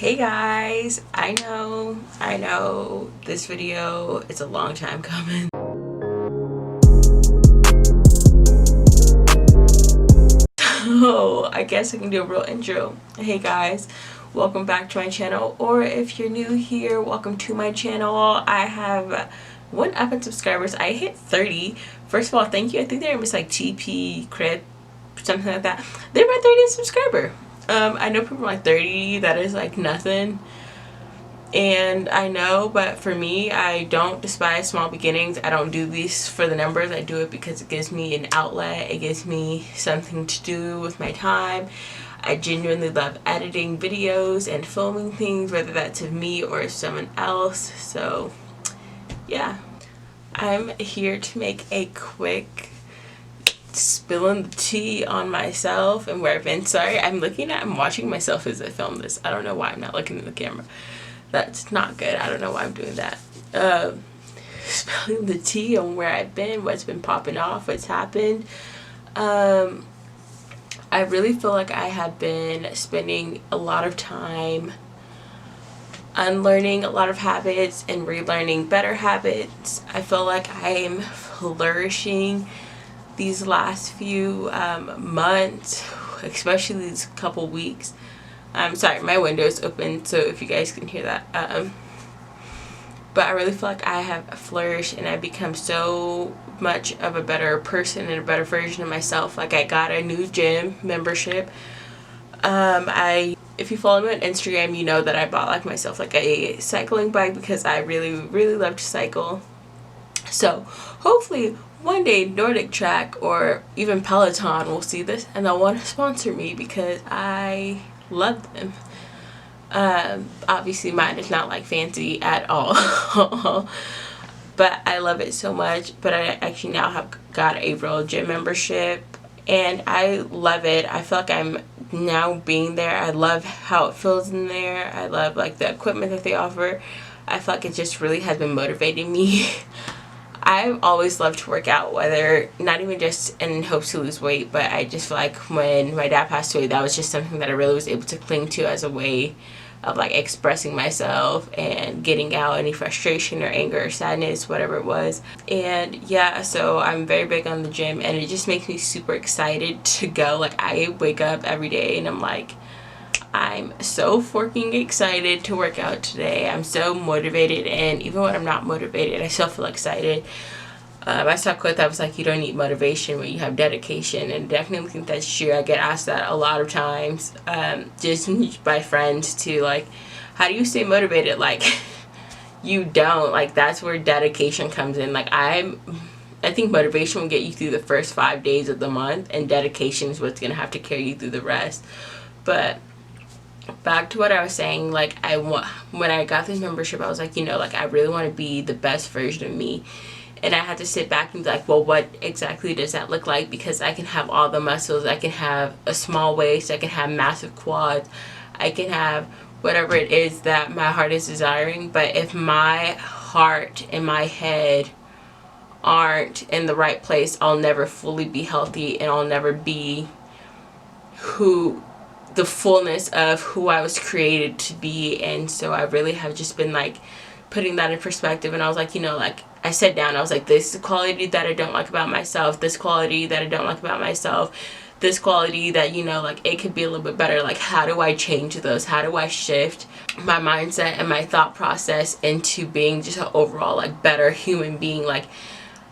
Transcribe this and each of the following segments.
Hey guys, I know this video is a long time coming. So I guess I can do a real intro. Hey guys, welcome back to my channel, or if you're new here, welcome to my channel. I have 1 up in subscribers. I hit 30. First of all, thank you. I think their name is like TP Crit, something like that. They're my 30th subscriber. I know people are like 30, that is like nothing. And I know, but for me, I don't despise small beginnings. I don't do these for the numbers. I do it because it gives me an outlet. It gives me something to do with my time. I genuinely love editing videos and filming things, whether that's of me or someone else. So yeah, I'm here to make a quick spilling the tea on myself and where I've been. Sorry, I'm watching myself as I film this. I don't know why I'm not looking at the camera. That's not good. I don't know why I'm doing that. Spilling the tea on where I've been, what's been popping off, what's happened. I really feel like I have been spending a lot of time unlearning a lot of habits and relearning better habits. I feel like I'm flourishing these last few months, especially these couple weeks. I'm sorry, my window's open, so if you guys can hear that. But I really feel like I have flourished and I've become so much of a better person and a better version of myself. Like, I got a new gym membership. If you follow me on Instagram, you know that I bought like myself like a cycling bike because I really love to cycle. So hopefully one day Nordic Track or even Peloton will see this and they'll want to sponsor me because I love them. Obviously mine is not like fancy at all. But I love it so much. But I actually now have got a real gym membership and I love it. I feel like I'm now being there. I love how it feels in there. I love like the equipment that they offer. I feel like it just really has been motivating me. I've always loved to work out, whether not even just in hopes to lose weight, but I just feel like when my dad passed away, that was just something that I really was able to cling to as a way of like expressing myself and getting out any frustration or anger or sadness, whatever it was. And yeah, so I'm very big on the gym and it just makes me super excited to go. Like, I wake up every day and I'm like, I'm so freaking excited to work out today. I'm so motivated, and even when I'm not motivated, I still feel excited. I saw a quote that was like, you don't need motivation when you have dedication, and I definitely think that's true. I get asked that a lot of times, just by friends too, like, how do you stay motivated? Like, you don't. Like, that's where dedication comes in. Like, I think motivation will get you through the first 5 days of the month, and dedication is what's gonna have to carry you through the rest. But back to what I was saying, like, when I got this membership, I was like, you know, like, I really want to be the best version of me. And I had to sit back and be like, well, what exactly does that look like? Because I can have all the muscles, I can have a small waist, I can have massive quads, I can have whatever it is that my heart is desiring. But if my heart and my head aren't in the right place, I'll never fully be healthy, and I'll never be the fullness of who I was created to be. And so I really have just been like putting that in perspective, and I was like, you know, like, I sat down, I was like, this is the quality that I don't like about myself, this quality that I don't like about myself, this quality that, you know, like, it could be a little bit better. Like, how do I change those? How do I shift my mindset and my thought process into being just an overall like better human being? Like,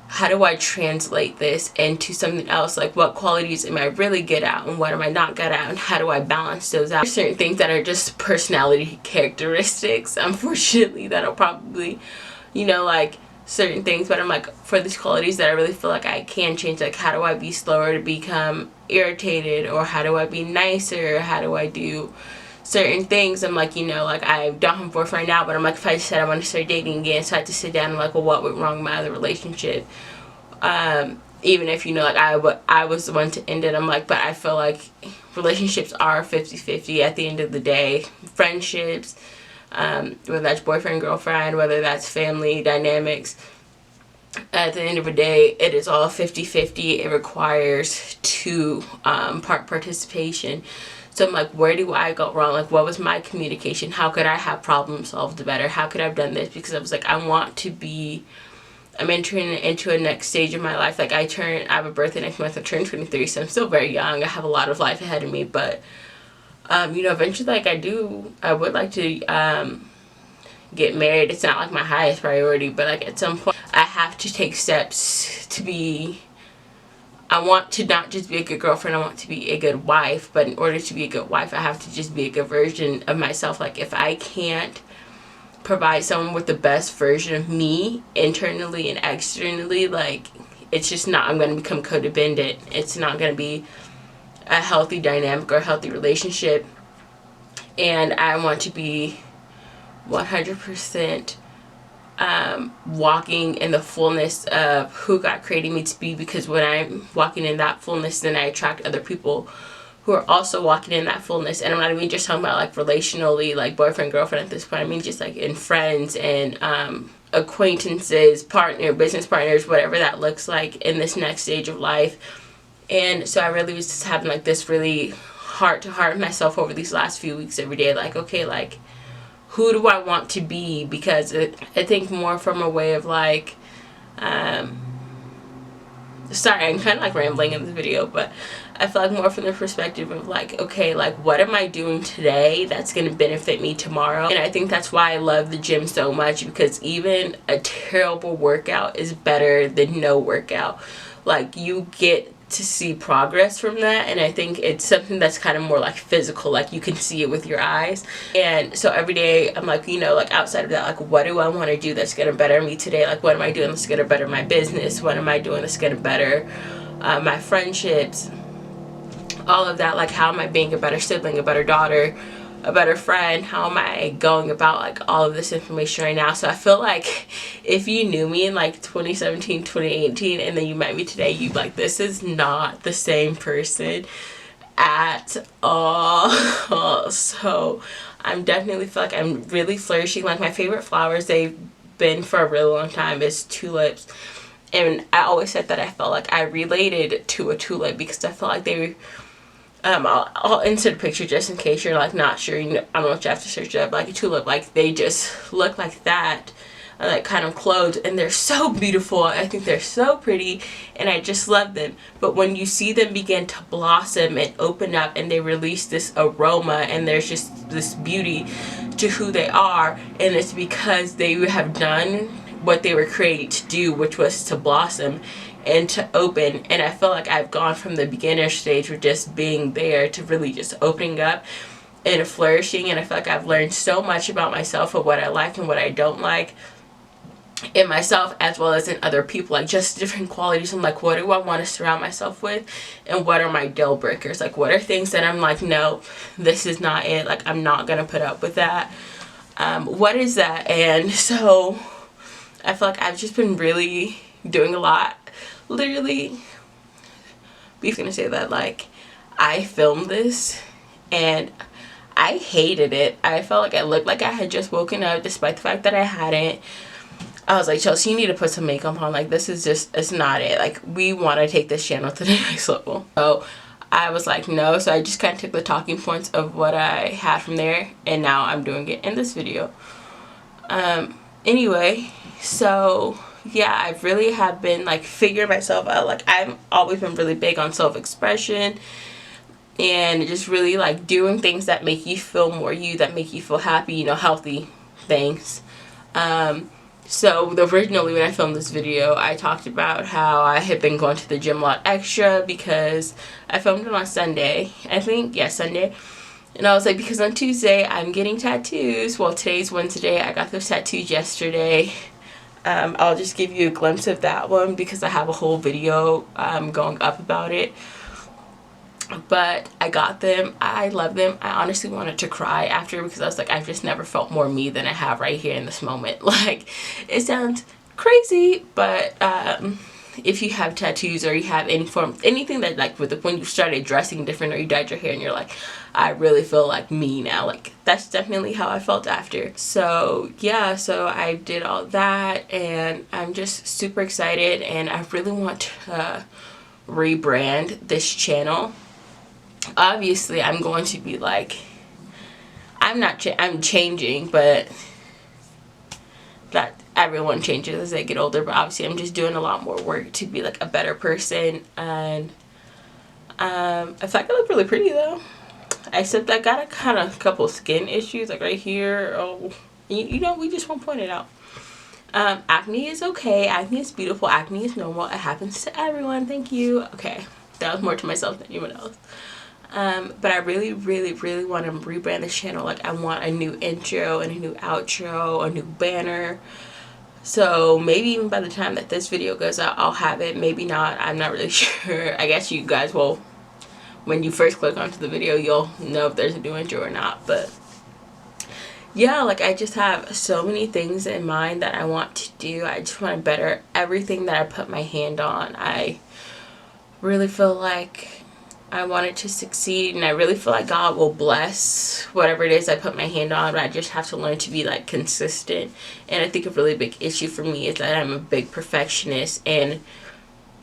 how do I translate this into something else? Like, what qualities am I really good at and what am I not good at, and how do I balance those out? There's certain things that are just personality characteristics, unfortunately, that'll probably, you know, like, certain things. But I'm like, for these qualities that I really feel like I can change, like, how do I be slower to become irritated, or how do I be nicer, how do I do certain things? I'm like, you know, like, I don't have a boyfriend now, but I'm like, if I said I want to start dating again, so I had to sit down and like, well, what went wrong with my other relationship? Even if, you know, like, I was the one to end it, I'm like, but I feel like relationships are 50-50 at the end of the day. Friendships, whether that's boyfriend, girlfriend, whether that's family dynamics, at the end of the day, it is all 50-50. It requires two part participation. So I'm like, where do I go wrong? Like, what was my communication? How could I have problem solved better? How could I have done this? Because I was like, I'm entering into a next stage of my life. Like, I have a birthday next month. I turn 23, so I'm still very young. I have a lot of life ahead of me. But, you know, eventually, like, I would like to get married. It's not like my highest priority, but like at some point I have to take steps to be, I want to not just be a good girlfriend, I want to be a good wife. But in order to be a good wife, I have to just be a good version of myself. Like, if I can't provide someone with the best version of me internally and externally, like, it's just not, I'm going to become codependent. It's not going to be a healthy dynamic or a healthy relationship. And I want to be 100% walking in the fullness of who God created me to be, because when I'm walking in that fullness, then I attract other people who are also walking in that fullness. And I'm not even just talking about like relationally, like boyfriend, girlfriend at this point. I mean just like in friends and acquaintances, business partners, whatever that looks like in this next stage of life. And so I really was just having like this really heart to heart with myself over these last few weeks every day. Like, okay, like, who do I want to be? Because I think more from a way of like, sorry, I'm kind of like rambling in this video, but I feel like more from the perspective of like, okay, like, what am I doing today that's going to benefit me tomorrow? And I think that's why I love the gym so much, because even a terrible workout is better than no workout. Like, you get to see progress from that, and I think it's something that's kind of more like physical, like you can see it with your eyes. And so every day I'm like, you know, like outside of that, like, what do I want to do that's gonna better me today? Like, what am I doing that's gonna better my business? What am I doing that's gonna better my friendships? All of that. Like, how am I being a better sibling, a better daughter, a better friend? How am I going about like all of this information right now? So I feel like if you knew me in like 2017, 2018, and then you met me today, you'd be like, this is not the same person at all. So I'm definitely feel like I'm really flourishing. Like, my favorite flowers, they've been for a really long time, is tulips. And I always said that I felt like I related to a tulip, because I felt like they I'll insert a picture just in case you're like not sure. You know, I don't know what you have to search up. Like a tulip, like they just look like that, like kind of clothes, and they're so beautiful. I think they're so pretty, and I just love them. But when you see them begin to blossom and open up, and they release this aroma, and there's just this beauty to who they are, and it's because they have done what they were created to do, which was to blossom and to open. And I feel like I've gone from the beginner stage of just being there to really just opening up and flourishing. And I feel like I've learned so much about myself, of what I like and what I don't like in myself, as well as in other people, like just different qualities. I'm like, what do I want to surround myself with, and what are my deal breakers? Like, what are things that I'm like, no, this is not it, like I'm not gonna put up with that. What is that? And so I feel like I've just been really doing a lot. Literally, we're gonna say that, like, I filmed this and I hated it. I felt like I looked like I had just woken up, despite the fact that I hadn't. I was like, Chelsea, you need to put some makeup on. Like, this is just, it's not it. Like, we want to take this channel to the next level. So I was like, no. So I just kind of took the talking points of what I had from there, and now I'm doing it in this video. Anyway, so yeah, I really have been like figuring myself out. Like, I've always been really big on self-expression and just really like doing things that make you feel more you, that make you feel happy, you know, healthy things. So originally when I filmed this video, I talked about how I had been going to the gym a lot extra, because I filmed it on Sunday, I think, yeah, Sunday. And I was like, because on Tuesday I'm getting tattoos. Well, today's Wednesday. I got those tattoos yesterday. I'll just give you a glimpse of that one, because I have a whole video going up about it. But I got them. I love them. I honestly wanted to cry after, because I was like, I've just never felt more me than I have right here in this moment. Like, it sounds crazy, but if you have tattoos or you have anything that like when you started dressing different or you dyed your hair and you're like, I really feel like me now. Like that's definitely how I felt after. So yeah, so I did all that and I'm just super excited, and I really want to rebrand this channel. Obviously I'm going to be like, I'm changing, but that everyone changes as they get older, but obviously I'm just doing a lot more work to be like a better person. And I feel like I look really pretty though, except I got a couple skin issues like right here. Oh, you know, we just won't point it out. Acne is okay, acne is beautiful, acne is normal, it happens to everyone. Thank you. Okay, that was more to myself than anyone else. But I really want to rebrand this channel. Like I want a new intro and a new outro, a new banner. So maybe even by the time that this video goes out, I'll have it. Maybe not, I'm not really sure. I guess you guys will, when you first click onto the video, you'll know if there's a new intro or not. But yeah, like I just have so many things in mind that I want to do. I just want to better everything that I put my hand on. I really feel like I want it to succeed, and I really feel like God will bless whatever it is I put my hand on, but I just have to learn to be like consistent. And I think a really big issue for me is that I'm a big perfectionist, and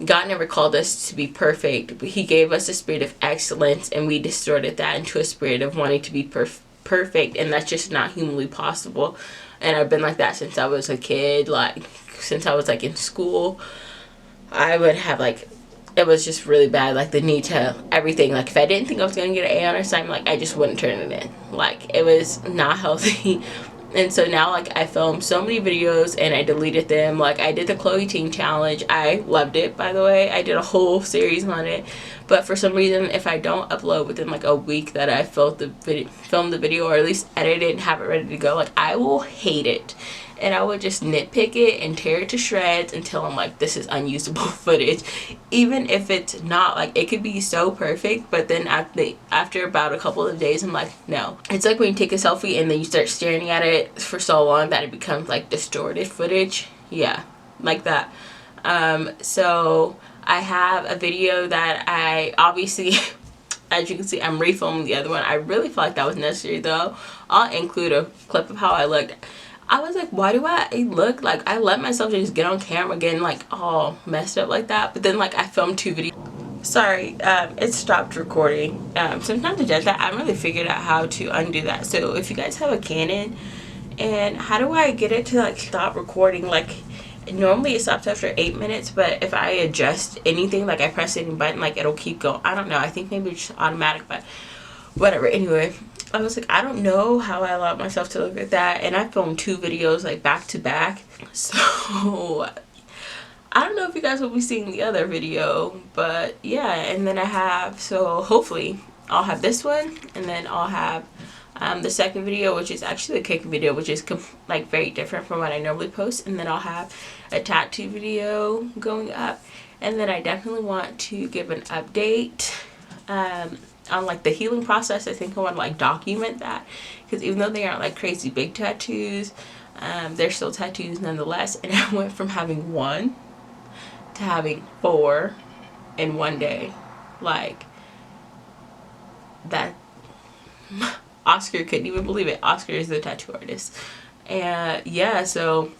God never called us to be perfect. He gave us a spirit of excellence, and we distorted that into a spirit of wanting to be perfect, and that's just not humanly possible. And I've been like that since I was a kid. Like since I was like in school, I would have like, it was just really bad, like the need to everything. Like if I didn't think I was gonna get an A on an assignment, like I just wouldn't turn it in. Like it was not healthy. And so now like I filmed so many videos and I deleted them. Like I did the Chloe Teen challenge. I loved it, by the way. I did a whole series on it, but for some reason if I don't upload within like a week that I filmed the video or at least edit it and have it ready to go, like I will hate it. And I would just nitpick it and tear it to shreds until I'm like, this is unusable footage. Even if it's not, like it could be so perfect, but then after about a couple of days I'm like, no. It's like when you take a selfie and then you start staring at it for so long that it becomes like distorted footage. Yeah, like that. So I have a video that I obviously as you can see, I'm refilming the other one. I really feel like that was necessary though. I'll include a clip of how I looked. I was like, why do I look like I let myself just get on camera getting like all messed up like that? But then like I filmed 2 videos. Sorry, it stopped recording. Sometimes it does that. I haven't really figured out how to undo that. So if you guys have a Canon, and how do I get it to like stop recording? Like normally it stops after 8 minutes, but if I adjust anything, like I press any button, like it'll keep going. I don't know. I think maybe it's just automatic, but whatever. Anyway, I was like, I don't know how I allowed myself to look at that. And I filmed 2 videos like back to back. So I don't know if you guys will be seeing the other video, but yeah. And then I have, so hopefully I'll have this one, and then I'll have the second video, which is actually a cake video, which is like very different from what I normally post. And then I'll have a tattoo video going up. And then I definitely want to give an update on like the healing process. I think I want to like document that, because even though they aren't like crazy big tattoos, they're still tattoos nonetheless. And I went from having 1 to having 4 in one day. Like that. Oscar couldn't even believe it. Oscar is the tattoo artist. And yeah, so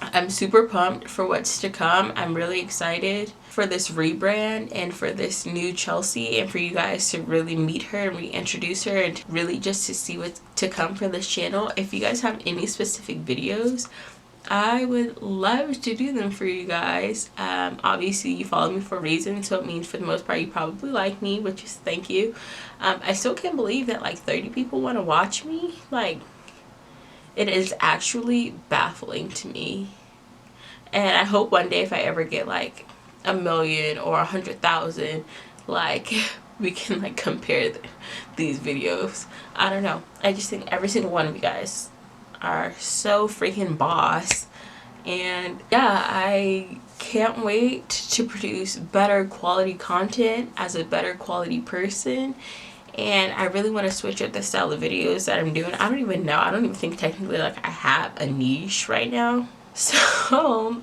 I'm super pumped for what's to come. I'm really excited for this rebrand and for this new Chelsea, and for you guys to really meet her and reintroduce her, and really just to see what's to come for this channel. If you guys have any specific videos, I would love to do them for you guys. Obviously you follow me for a reason, so it means for the most part you probably like me, which is thank you. I still can't believe that like 30 people want to watch me. Like, it is actually baffling to me. And I hope one day if I ever get like 1 million or 100,000, like we can like compare these videos. I don't know. I just think every single one of you guys are so freaking boss. And yeah, I can't wait to produce better quality content as a better quality person. And I really want to switch up the style of videos that I'm doing. I don't even know. I don't even think technically like I have a niche right now. So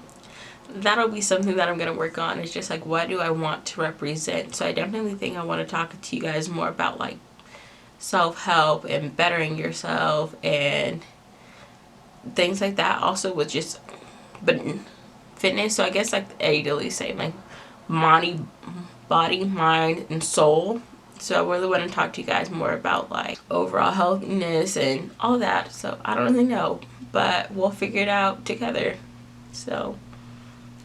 that'll be something that I'm going to work on. It's just like, what do I want to represent? So I definitely think I want to talk to you guys more about like self-help and bettering yourself and things like that. Also with just fitness. So I guess like ideally say like body, mind, and soul. So I really want to talk to you guys more about like overall healthiness and all that. So I don't really know, but we'll figure it out together. So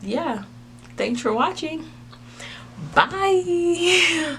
yeah, thanks for watching. Bye.